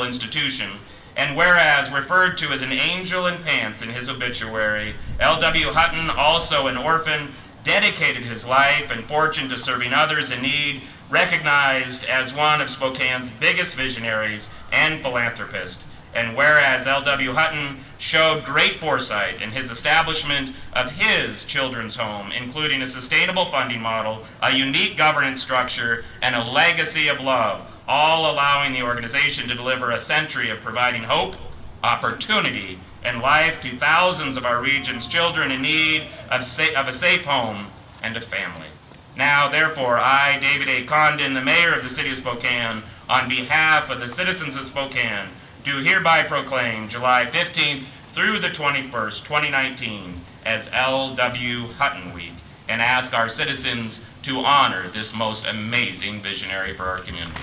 institution. And whereas referred to as an angel in pants in his obituary, L.W. Hutton, also an orphan, dedicated his life and fortune to serving others in need, recognized as one of Spokane's biggest visionaries and philanthropists. And whereas L.W. Hutton showed great foresight in his establishment of his children's home, including a sustainable funding model, a unique governance structure, and a legacy of love, all allowing the organization to deliver a century of providing hope, opportunity, and life to thousands of our region's children in need of a safe home and a family. Now, therefore, I, David A. Condon, the mayor of the city of Spokane, on behalf of the citizens of Spokane, do hereby proclaim July 15th through the 21st, 2019, as L.W. Hutton Week, and ask our citizens to honor this most amazing visionary for our community.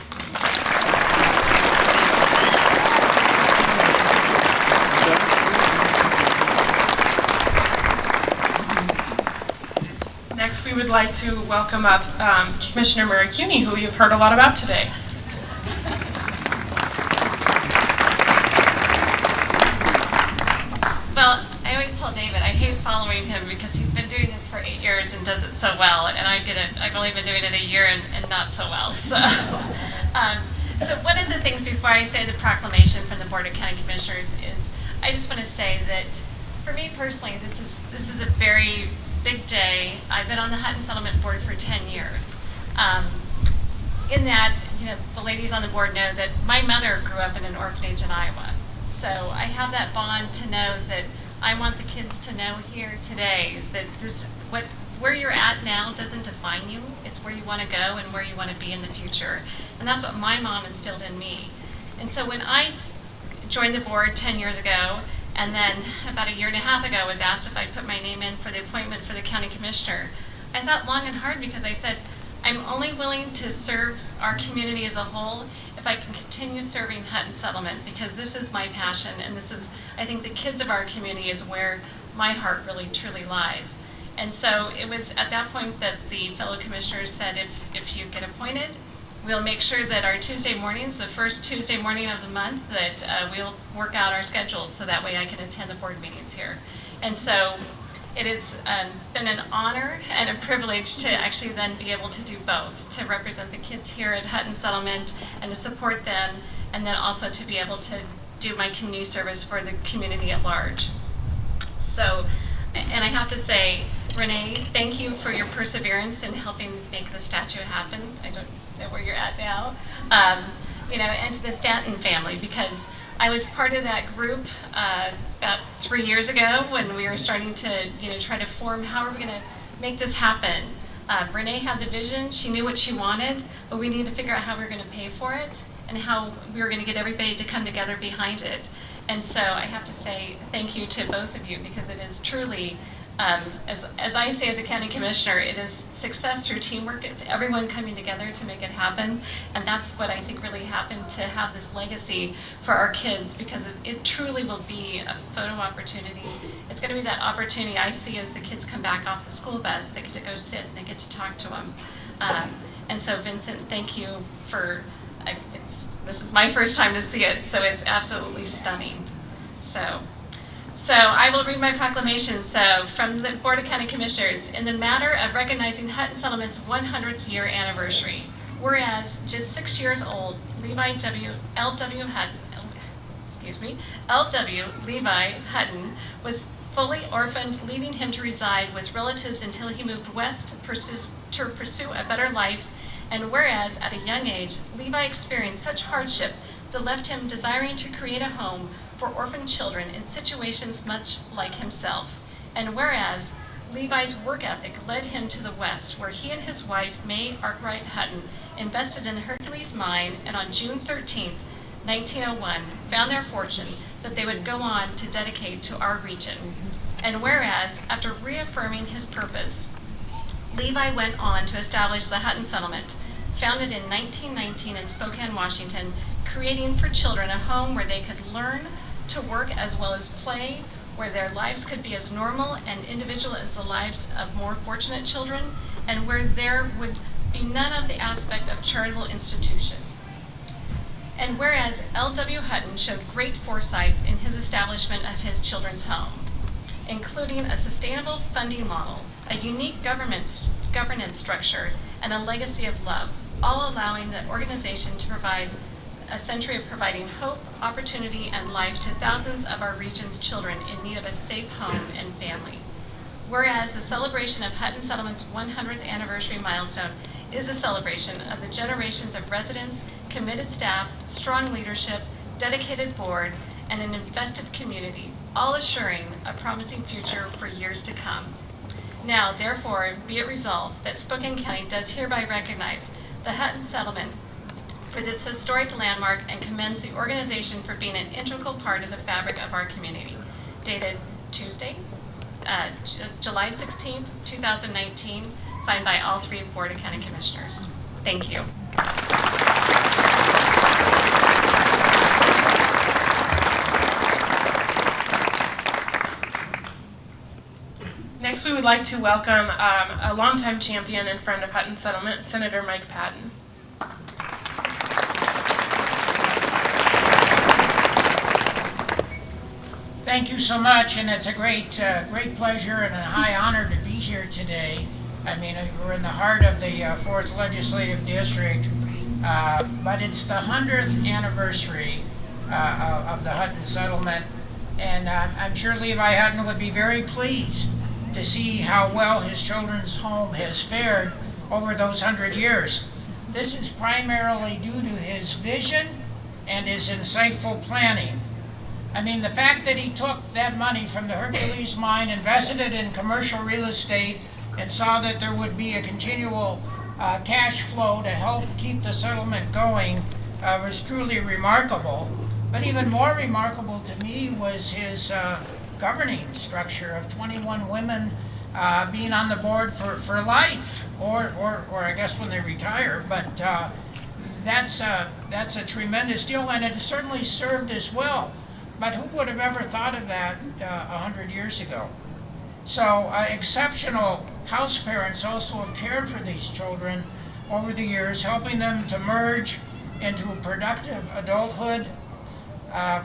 Next, we would like to welcome up Commissioner Murray Kuney, who you've heard a lot about today. Well, I always tell David I hate following him because he's been doing this for 8 years and does it so well, and I've only been doing it a year and not so well. So one of the things before I say the proclamation from the Board of County Commissioners is I just want to say that for me personally, this is a very big day. I've been on the Hutton Settlement Board for 10 years. In that, the ladies on the board know that my mother grew up in an orphanage in Iowa. So I have that bond to know that I want the kids to know here today that where you're at now doesn't define you. It's where you want to go and where you want to be in the future. And that's what my mom instilled in me. And so when I joined the board 10 years ago, and then about a year and a half ago was asked if I'd put my name in for the appointment for the county commissioner, I thought long and hard because I said, I'm only willing to serve our community as a whole if I can continue serving Hutton Settlement, because this is my passion, and this is, I think the kids of our community is where my heart really truly lies. And so it was at that point that the fellow commissioners said, if you get appointed, we'll make sure that our Tuesday mornings, the first Tuesday morning of the month, that we'll work out our schedules so that way I can attend the board meetings here. And so it has been an honor and a privilege to actually then be able to do both, to represent the kids here at Hutton Settlement and to support them, and then also to be able to do my community service for the community at large. So, and I have to say, Renee, thank you for your perseverance in helping make the statue happen. I don't know where you're at now. And to the Stanton family, because I was part of that group about 3 years ago when we were starting to, try to form how are we going to make this happen. Renee had the vision, she knew what she wanted, but we needed to figure out how we were going to pay for it and how we were going to get everybody to come together behind it. And so I have to say thank you to both of you, because it is truly, as I say as a county commissioner, it is success through teamwork. It's everyone coming together to make it happen. And that's what I think really happened, to have this legacy for our kids, because it truly will be a photo opportunity. It's going to be that opportunity I see as the kids come back off the school bus. They get to go sit and they get to talk to them. And so Vincent, thank you for, this is my first time to see it, so it's absolutely stunning. So I will read my proclamation. So from the Board of County Commissioners, in the matter of recognizing Hutton Settlement's 100th year anniversary, whereas just 6 years old, Levi L.W. Levi Hutton was fully orphaned, leaving him to reside with relatives until he moved west to pursue a better life. And whereas at a young age, Levi experienced such hardship that left him desiring to create a home for orphan children in situations much like himself. And whereas Levi's work ethic led him to the West, where he and his wife, May Arkwright Hutton, invested in the Hercules mine, and on June 13, 1901, found their fortune that they would go on to dedicate to our region. And whereas, after reaffirming his purpose, Levi went on to establish the Hutton Settlement, founded in 1919 in Spokane, Washington, creating for children a home where they could learn to work as well as play, where their lives could be as normal and individual as the lives of more fortunate children, and where there would be none of the aspect of charitable institution. And whereas L.W. Hutton showed great foresight in his establishment of his children's home, including a sustainable funding model, a unique governance structure, and a legacy of love, all allowing the organization to provide a century of providing hope, opportunity, and life to thousands of our region's children in need of a safe home and family. Whereas the celebration of Hutton Settlement's 100th anniversary milestone is a celebration of the generations of residents, committed staff, strong leadership, dedicated board, and an invested community, all assuring a promising future for years to come. Now, therefore, be it resolved that Spokane County does hereby recognize the Hutton Settlement for this historic landmark and commends the organization for being an integral part of the fabric of our community. Dated Tuesday, July 16th, 2019, signed by all three Board of County Commissioners. Thank you. Next, we would like to welcome a longtime champion and friend of Hutton Settlement, Senator Mike Padden. Thank you so much, and it's a great pleasure and a high honor to be here today. I mean, we're in the heart of the 4th Legislative District, but it's the 100th anniversary of the Hutton Settlement, and I'm sure Levi Hutton would be very pleased to see how well his children's home has fared over those 100 years. This is primarily due to his vision and his insightful planning. I mean, the fact that he took that money from the Hercules mine, invested it in commercial real estate, and saw that there would be a continual cash flow to help keep the settlement going was truly remarkable. But even more remarkable to me was his governing structure of 21 women being on the board for life, or I guess when they retire. But that's a tremendous deal, and it certainly served as well. But who would have ever thought of that 100 years ago? So exceptional house parents also have cared for these children over the years, helping them to merge into a productive adulthood.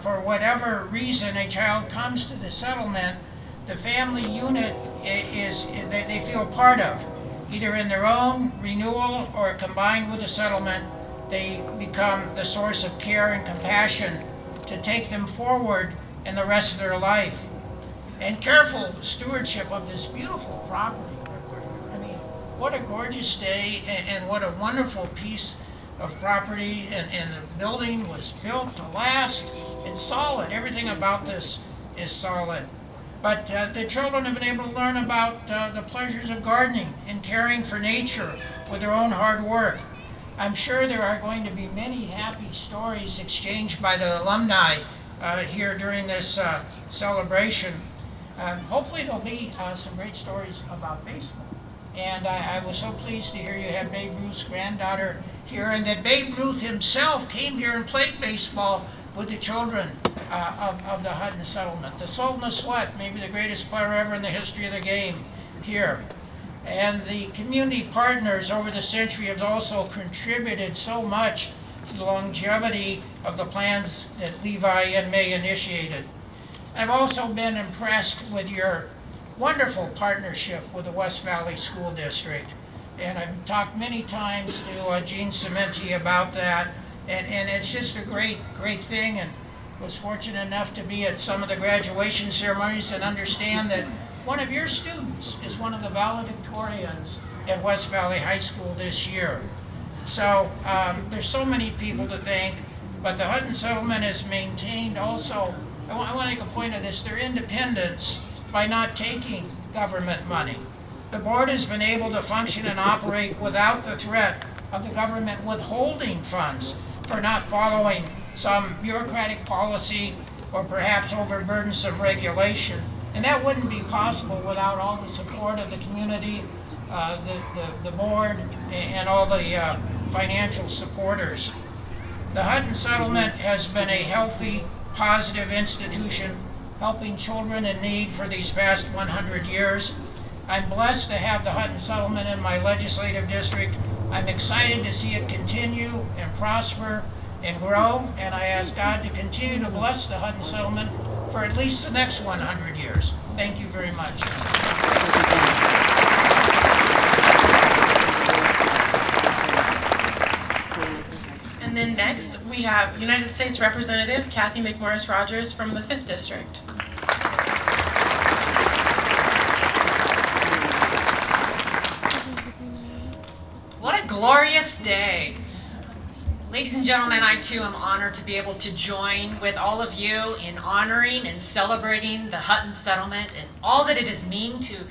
For whatever reason a child comes to the settlement, the family unit is they feel part of, either in their own renewal or combined with the settlement. They become the source of care and compassion to take them forward in the rest of their life. And careful stewardship of this beautiful property. I mean, what a gorgeous day, and what a wonderful piece of property, and the building was built to last. It's solid. Everything about this is solid. But the children have been able to learn about the pleasures of gardening and caring for nature with their own hard work. I'm sure there are going to be many happy stories exchanged by the alumni here during this celebration. Hopefully there'll be some great stories about baseball. And I was so pleased to hear you had Babe Ruth's granddaughter here, and that Babe Ruth himself came here and played baseball with the children of the Hutton Settlement. The Sultan of Sweat, maybe the greatest player ever in the history of the game here. And the community partners over the century have also contributed so much to the longevity of the plans that Levi and May initiated. I've also been impressed with your wonderful partnership with the West Valley School District. And I've talked many times to Gene Cementi about that. And it's just a great thing, and was fortunate enough to be at some of the graduation ceremonies and understand that one of your students is one of the valedictorians at West Valley High School this year. So there's so many people to thank, but the Hutton Settlement has maintained also, I want to make a point of this, their independence by not taking government money. The board has been able to function and operate without the threat of the government withholding funds for not following some bureaucratic policy or perhaps overburdensome regulation. And that wouldn't be possible without all the support of the community, the board, and all the financial supporters. The Hutton Settlement has been a healthy, positive institution helping children in need for these past 100 years. I'm blessed to have the Hutton Settlement in my legislative district. I'm excited to see it continue and prosper and grow, and I ask God to continue to bless the Hutton Settlement for at least the next 100 years. Thank you very much. And then next, we have United States Representative Cathy McMorris Rodgers from the 5th District. What a glorious day. Ladies and gentlemen, I too am honored to be able to join with all of you in honoring and celebrating the Hutton Settlement and all that it has meant to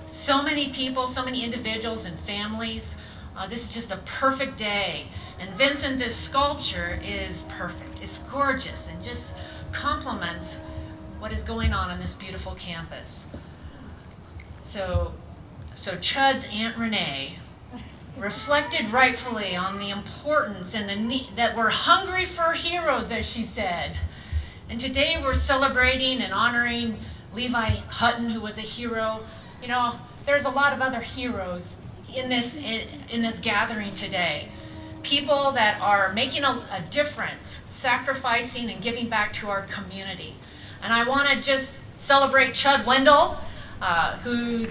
so many people, so many individuals and families. This is just a perfect day. And Vincent, this sculpture is perfect. It's gorgeous and just complements what is going on this beautiful campus. So Chud's Aunt Renee reflected rightfully on the importance and the need that we're hungry for heroes, as she said. And today we're celebrating and honoring Levi Hutton, who was a hero. You know, there's a lot of other heroes in this gathering today. People that are making a difference, sacrificing and giving back to our community. And I want to just celebrate Chud Wendle, who's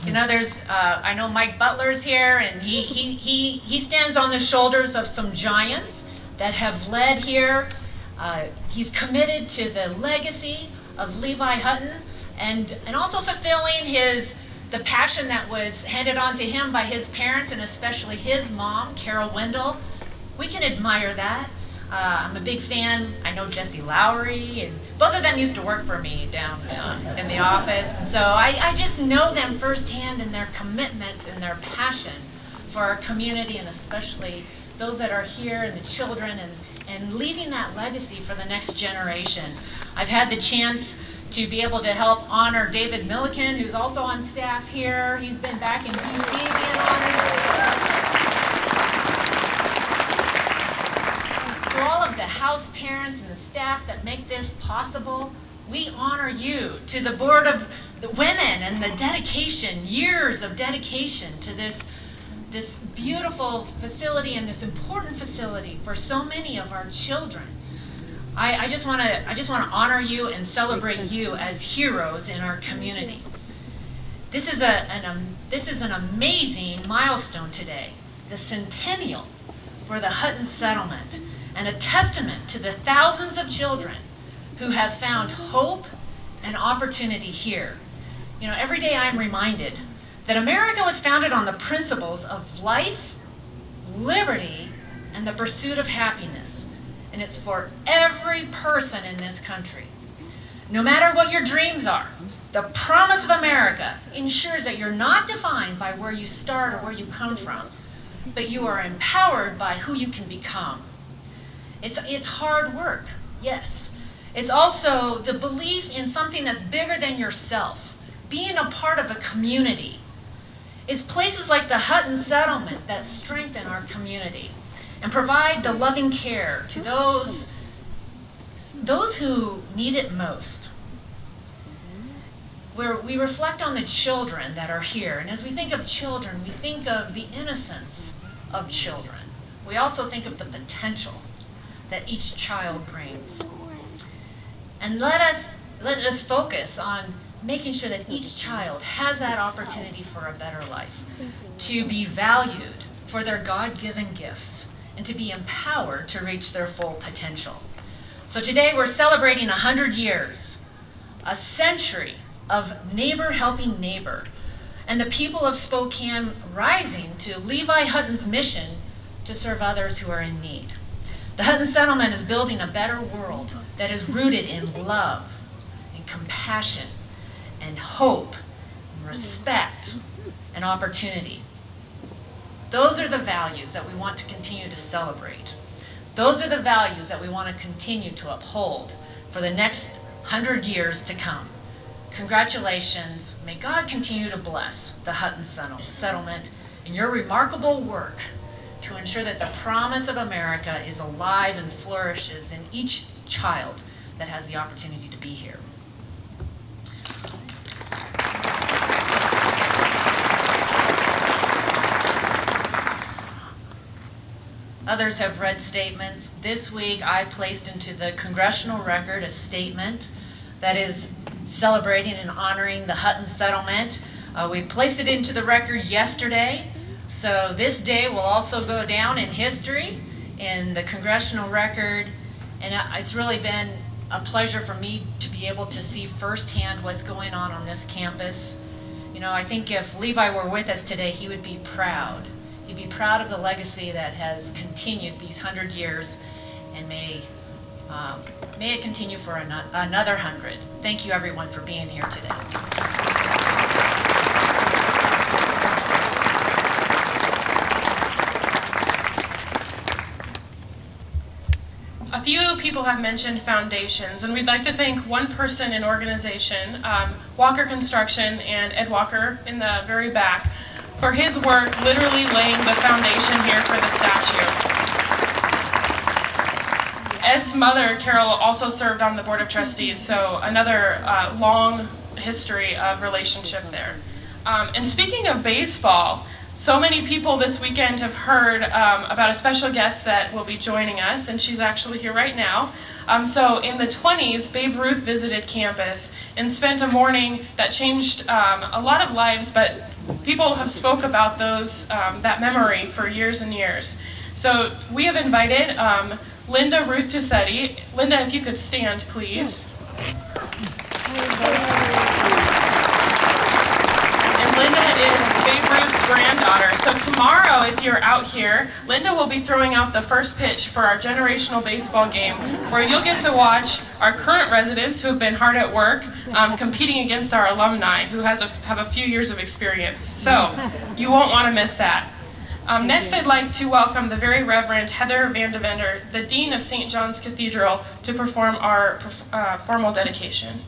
you know, there's, I know Mike Butler's here, and he stands on the shoulders of some giants that have led here. He's committed to the legacy of Levi Hutton and also fulfilling the passion that was handed on to him by his parents and especially his mom, Carol Wendle. We can admire that. I'm a big fan. I know Jesse Lowry, and both of them used to work for me down in the office. And so I just know them firsthand and their commitment and their passion for our community, and especially those that are here and the children, and leaving that legacy for the next generation. I've had the chance to be able to help honor David Milliken, who's also on staff here. He's been back in DC being honored. To all of the house parents and the staff that make this possible, we honor you. To the board of the women and the dedication, years of dedication to this beautiful facility and this important facility for so many of our children. I just want to honor you and celebrate you as heroes in our community. This is an amazing milestone today, the centennial for the Hutton Settlement, and a testament to the thousands of children who have found hope and opportunity here. Every day I'm reminded that America was founded on the principles of life, liberty, and the pursuit of happiness. And it's for every person in this country. No matter what your dreams are, the promise of America ensures that you're not defined by where you start or where you come from, but you are empowered by who you can become. It's hard work, yes. It's also the belief in something that's bigger than yourself, being a part of a community. It's places like the Hutton Settlement that strengthen our community and provide the loving care to those who need it most. Where we reflect on the children that are here, and as we think of children, we think of the innocence of children. We also think of the potential that each child brings. And let us focus on making sure that each child has that opportunity for a better life, to be valued for their God-given gifts, and to be empowered to reach their full potential. So today we're celebrating 100 years, a century of neighbor helping neighbor, and the people of Spokane rising to Levi Hutton's mission to serve others who are in need. The Hutton Settlement is building a better world that is rooted in love and compassion and hope and respect and opportunity. Those are the values that we want to continue to celebrate. Those are the values that we want to continue to uphold for the next 100 years to come. Congratulations. May God continue to bless the Hutton Settlement in your remarkable work to ensure that the promise of America is alive and flourishes in each child that has the opportunity to be here. Others have read statements. This week I placed into the Congressional Record a statement that is celebrating and honoring the Hutton Settlement. We placed it into the record yesterday, so this day will also go down in history in the Congressional Record, and it's really been a pleasure for me to be able to see firsthand what's going on this campus. I think if Levi were with us today, he would be proud. He'd be proud of the legacy that has continued these 100 years, and may it continue for another 100. Thank you, everyone, for being here today. A few people have mentioned foundations, and we'd like to thank one person in organization, Walker Construction and Ed Walker in the very back, for his work literally laying the foundation here for the statue. Ed's mother, Carol, also served on the Board of Trustees, so another long history of relationship there. And speaking of baseball, so many people this weekend have heard about a special guest that will be joining us, and she's actually here right now. So in the 20s, Babe Ruth visited campus and spent a morning that changed a lot of lives, but people have spoke about that memory for years and years. So we have invited Linda Ruth Tussetti. Linda, if you could stand, please. And Linda is Babe Ruth's granddaughter. So tomorrow, if you're out here, Linda will be throwing out the first pitch for our generational baseball game, where you'll get to watch our current residents who have been hard at work competing against our alumni who have a few years of experience. So you won't want to miss that. Next, I'd like to welcome the very Reverend Heather VanDeventer, the Dean of St. John's Cathedral, to perform our formal dedication.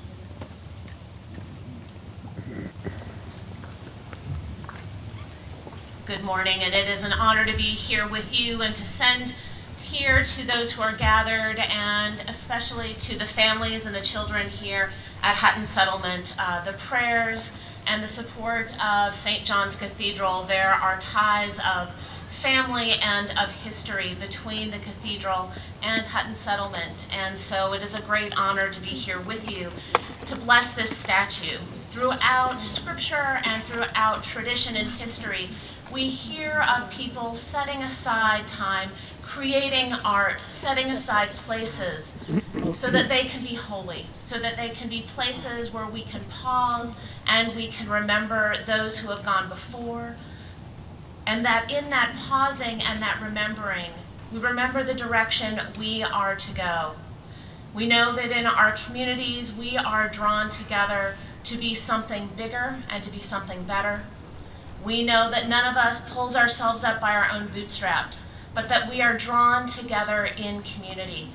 Good morning, and it is an honor to be here with you and to send here to those who are gathered, and especially to the families and the children here at Hutton Settlement, the prayers and the support of St. John's Cathedral. There are ties of family and of history between the cathedral and Hutton Settlement, and so it is a great honor to be here with you to bless this statue. Throughout scripture and throughout tradition and history, we hear of people setting aside time, creating art, setting aside places so that they can be holy, so that they can be places where we can pause and we can remember those who have gone before. And that in that pausing and that remembering, we remember the direction we are to go. We know that in our communities, we are drawn together to be something bigger and to be something better. We know that none of us pulls ourselves up by our own bootstraps, but that we are drawn together in community.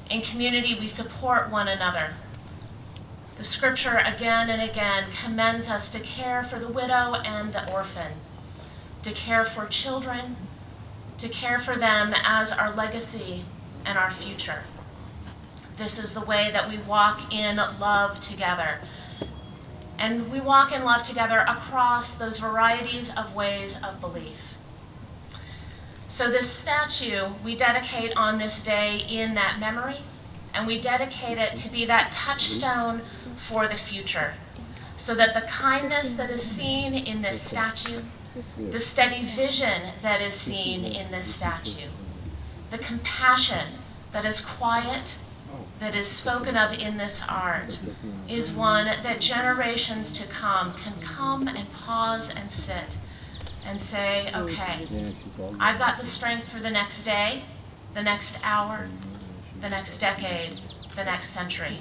In community, we support one another. The scripture again and again commends us to care for the widow and the orphan, to care for children, to care for them as our legacy and our future. This is the way that we walk in love together. And we walk in love together across those varieties of ways of belief. So this statue we dedicate on this day in that memory, and we dedicate it to be that touchstone for the future, so that the kindness that is seen in this statue, the steady vision that is seen in this statue, the compassion that is quiet, that is spoken of in this art, is one that generations to come can come and pause and sit and say, okay, I've got the strength for the next day, the next hour, the next decade, the next century.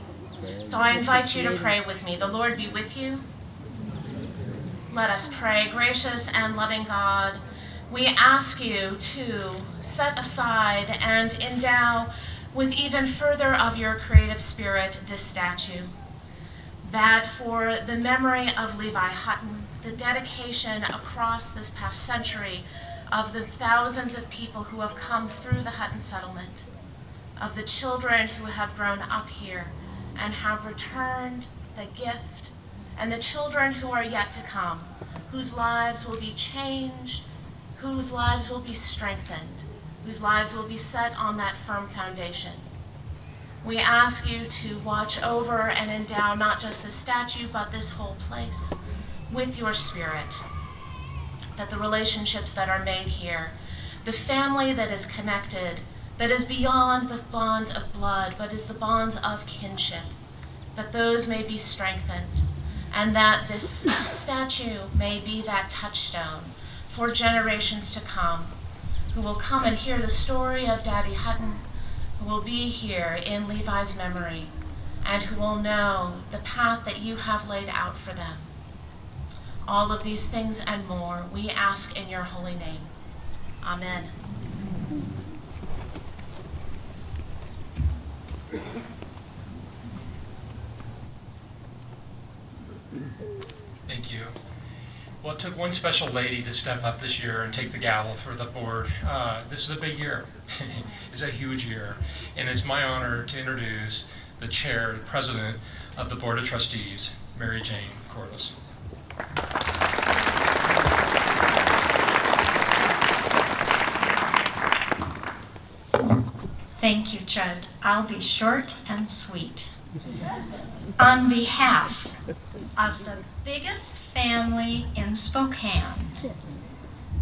So I invite you to pray with me. The Lord be with you. Let us pray. Gracious and loving God, we ask you to set aside and endow with even further of your creative spirit this statue, that for the memory of Levi Hutton, the dedication across this past century of the thousands of people who have come through the Hutton Settlement, of the children who have grown up here and have returned the gift, and the children who are yet to come, whose lives will be changed, whose lives will be strengthened, whose lives will be set on that firm foundation. We ask you to watch over and endow not just the statue, but this whole place with your spirit, that the relationships that are made here, the family that is connected, that is beyond the bonds of blood, but is the bonds of kinship, that those may be strengthened, and that this statue may be that touchstone for generations to come, who will come and hear the story of Daddy Hutton, who will be here in Levi's memory, and who will know the path that you have laid out for them. All of these things and more we ask in your holy name. Amen. Thank you. Well, it took one special lady to step up this year and take the gavel for the board. This is a big year. It's a huge year. And it's my honor to introduce the chair, the president of the Board of Trustees, Mary Jane Corliss. Thank you, Chud. I'll be short and sweet. On behalf of the biggest family in Spokane,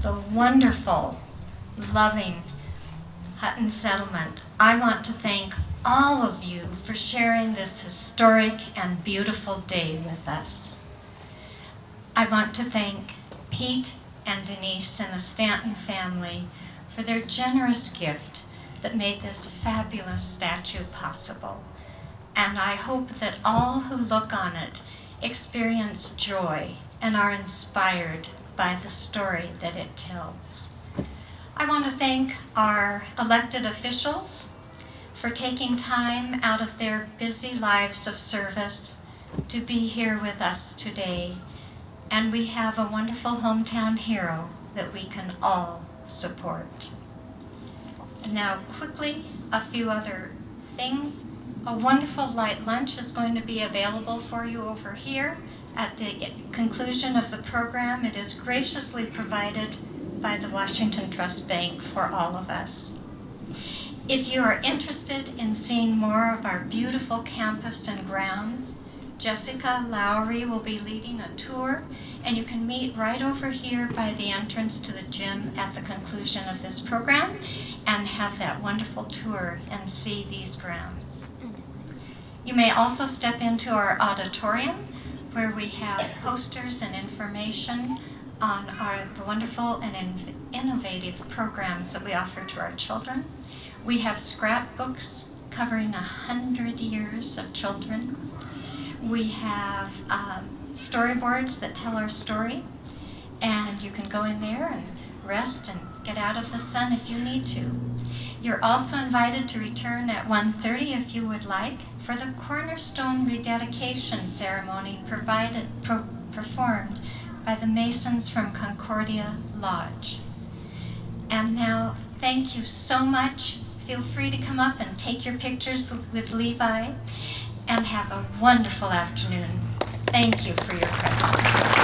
the wonderful, loving Hutton Settlement, I want to thank all of you for sharing this historic and beautiful day with us. I want to thank Pete and Denise and the Stanton family for their generous gift that made this fabulous statue possible. And I hope that all who look on it experience joy and are inspired by the story that it tells. I want to thank our elected officials for taking time out of their busy lives of service to be here with us today. And we have a wonderful hometown hero that we can all support. Now, quickly, a few other things. A wonderful light lunch is going to be available for you over here at the conclusion of the program. It is graciously provided by the Washington Trust Bank for all of us. If you are interested in seeing more of our beautiful campus and grounds, Jessica Lowry will be leading a tour, and you can meet right over here by the entrance to the gym at the conclusion of this program and have that wonderful tour and see these grounds. You may also step into our auditorium where we have posters and information on the wonderful and innovative programs that we offer to our children. We have scrapbooks covering 100 years of children. We have storyboards that tell our story, and you can go in there and rest and get out of the sun if you need to. You're also invited to return at 1:30 if you would like for the cornerstone rededication ceremony performed by the Masons from Concordia Lodge. And now, thank you so much. Feel free to come up and take your pictures with Levi, and have a wonderful afternoon. Thank you for your presence.